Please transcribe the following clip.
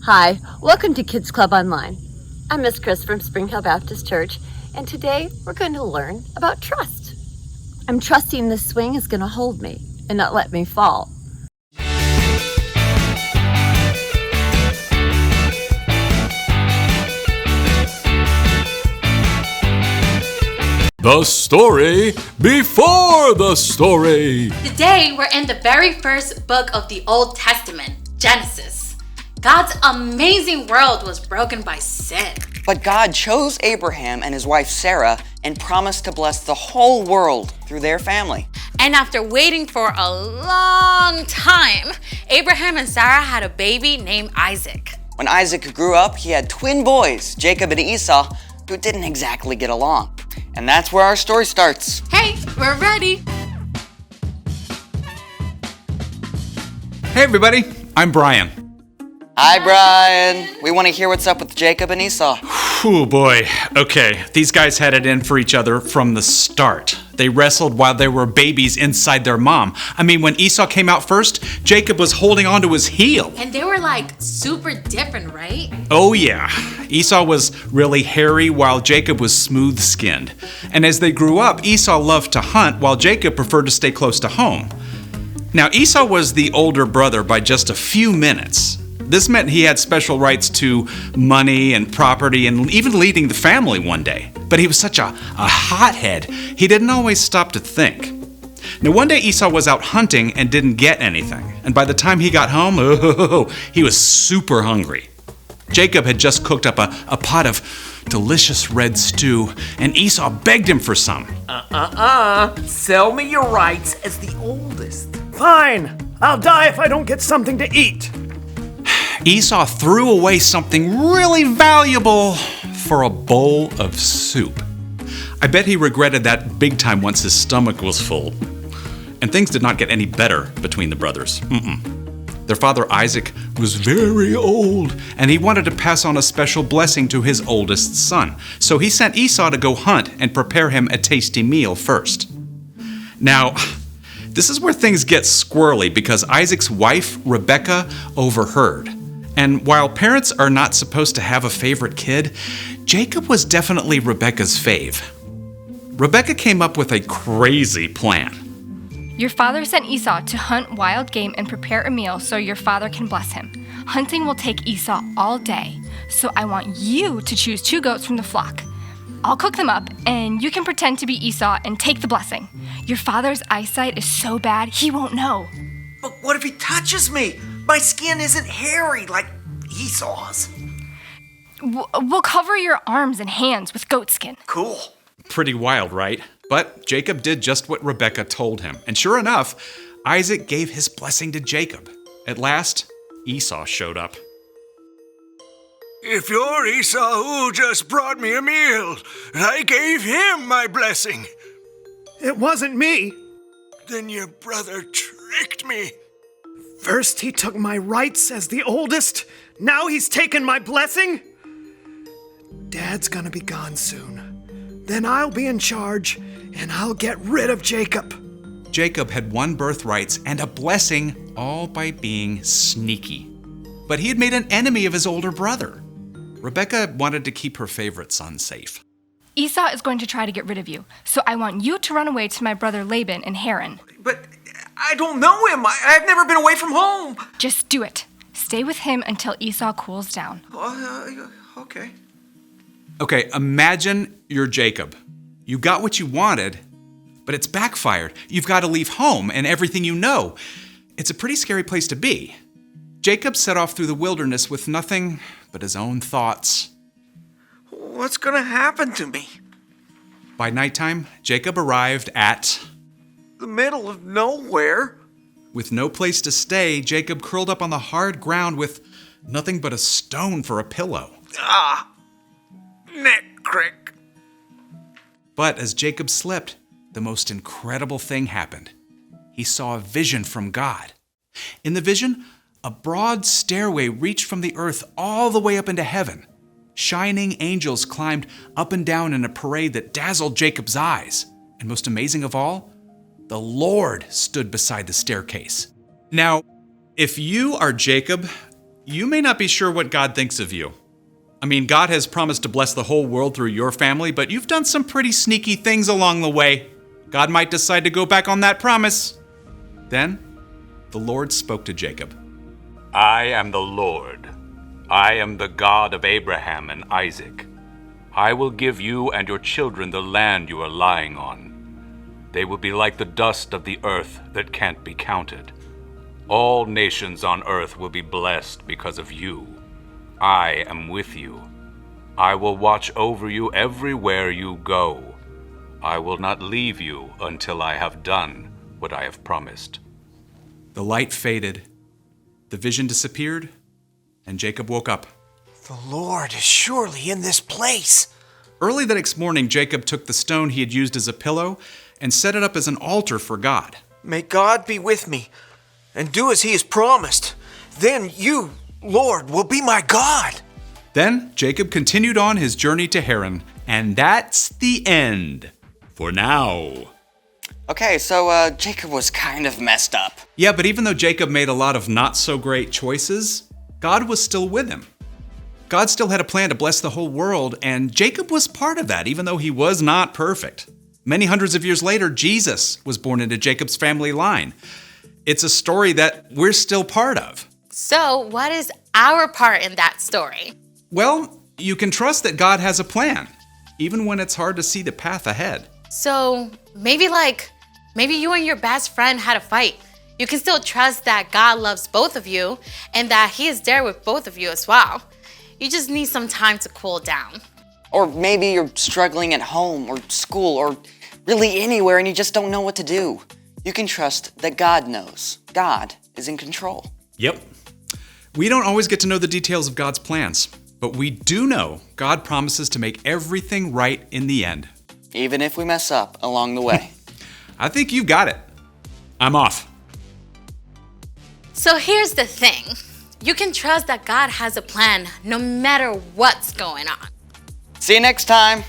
Hi, welcome to Kids Club Online. I'm Miss Chris from Spring Hill Baptist Church, and today we're going to learn about trust. I'm trusting this swing is going to hold me and not let me fall. The story before the story. Today, we're in the very first book of the Old Testament, Genesis. God's amazing world was broken by sin. But God chose Abraham and his wife Sarah and promised to bless the whole world through their family. And after waiting for a long time, Abraham and Sarah had a baby named Isaac. When Isaac grew up, he had twin boys, Jacob and Esau, who didn't exactly get along. And that's where our story starts. Hey, we're ready. Hey everybody, I'm Brian. Hi, Brian. We want to hear what's up with Jacob and Esau. Oh boy, okay, these guys had it in for each other from the start. They wrestled while they were babies inside their mom. I mean, when Esau came out first, Jacob was holding onto his heel. And they were like super different, right? Oh yeah, Esau was really hairy while Jacob was smooth-skinned. And as they grew up, Esau loved to hunt while Jacob preferred to stay close to home. Now, Esau was the older brother by just a few minutes. This meant he had special rights to money and property and even leading the family one day. But he was such a hothead, he didn't always stop to think. Now one day Esau was out hunting and didn't get anything. And by the time he got home, he was super hungry. Jacob had just cooked up a pot of delicious red stew, and Esau begged him for some. Sell me your rights as the oldest. Fine. I'll die if I don't get something to eat. Esau threw away something really valuable for a bowl of soup. I bet he regretted that big time once his stomach was full. And things did not get any better between the brothers. Their father Isaac was very old, and he wanted to pass on a special blessing to his oldest son. So he sent Esau to go hunt and prepare him a tasty meal first. Now, this is where things get squirrely because Isaac's wife, Rebecca, overheard. And while parents are not supposed to have a favorite kid, Jacob was definitely Rebecca's fave. Rebecca came up with a crazy plan. Your father sent Esau to hunt wild game and prepare a meal so your father can bless him. Hunting will take Esau all day, so I want you to choose 2 goats from the flock. I'll cook them up, and you can pretend to be Esau and take the blessing. Your father's eyesight is so bad, he won't know. But what if he touches me? My skin isn't hairy like Esau's. We'll cover your arms and hands with goat skin. Cool. Pretty wild, right? But Jacob did just what Rebecca told him. And sure enough, Isaac gave his blessing to Jacob. At last, Esau showed up. If you're Esau who just brought me a meal, I gave him my blessing. It wasn't me. Then your brother tricked me. First he took my rights as the oldest. Now he's taken my blessing. Dad's gonna be gone soon. Then I'll be in charge, and I'll get rid of Jacob. Jacob had won birthrights and a blessing all by being sneaky. But he had made an enemy of his older brother. Rebecca wanted to keep her favorite son safe. Esau is going to try to get rid of you, so I want you to run away to my brother Laban in Haran. But I don't know him. I've never been away from home. Just do it. Stay with him until Esau cools down. Okay. Okay, imagine you're Jacob. You got what you wanted, but it's backfired. You've got to leave home and everything you know. It's a pretty scary place to be. Jacob set off through the wilderness with nothing but his own thoughts. What's gonna happen to me? By nighttime, Jacob arrived at... The middle of nowhere? With no place to stay, Jacob curled up on the hard ground with nothing but a stone for a pillow. Neck crick. But as Jacob slept, the most incredible thing happened. He saw a vision from God. In the vision, a broad stairway reached from the earth all the way up into heaven. Shining angels climbed up and down in a parade that dazzled Jacob's eyes. And most amazing of all, the Lord stood beside the staircase. Now, if you are Jacob, You may not be sure what God thinks of you. I mean, God has promised to bless the whole world through your family, but you've done some pretty sneaky things along the way. God might decide to go back on that promise. Then, the Lord spoke to Jacob. I am the Lord. I am the God of Abraham and Isaac. I will give you and your children the land you are lying on. They will be like the dust of the earth that can't be counted. All nations on earth will be blessed because of you. I am with you. I will watch over you everywhere you go. I will not leave you until I have done what I have promised. The light faded, the vision disappeared, and Jacob woke up. The Lord is surely in this place. Early the next morning, Jacob took the stone he had used as a pillow and set it up as an altar for God. May God be with me and do as he has promised. Then you, Lord, will be my God. Then Jacob continued on his journey to Haran, and that's the end. For now. Okay, so Jacob was kind of messed up. Yeah, but even though Jacob made a lot of not-so-great choices, God was still with him. God still had a plan to bless the whole world, and Jacob was part of that, even though he was not perfect. Many hundreds of years later, Jesus was born into Jacob's family line. It's a story that we're still part of. So, what is our part in that story? Well, you can trust that God has a plan, even when it's hard to see the path ahead. So, maybe you and your best friend had a fight. You can still trust that God loves both of you and that he is there with both of you as well. You just need some time to cool down. Or maybe you're struggling at home or school or really anywhere and you just don't know what to do. You can trust that God knows. God is in control. Yep. We don't always get to know the details of God's plans, but we do know God promises to make everything right in the end. Even if we mess up along the way. I think you've got it. I'm off. So here's the thing. You can trust that God has a plan no matter what's going on. See you next time.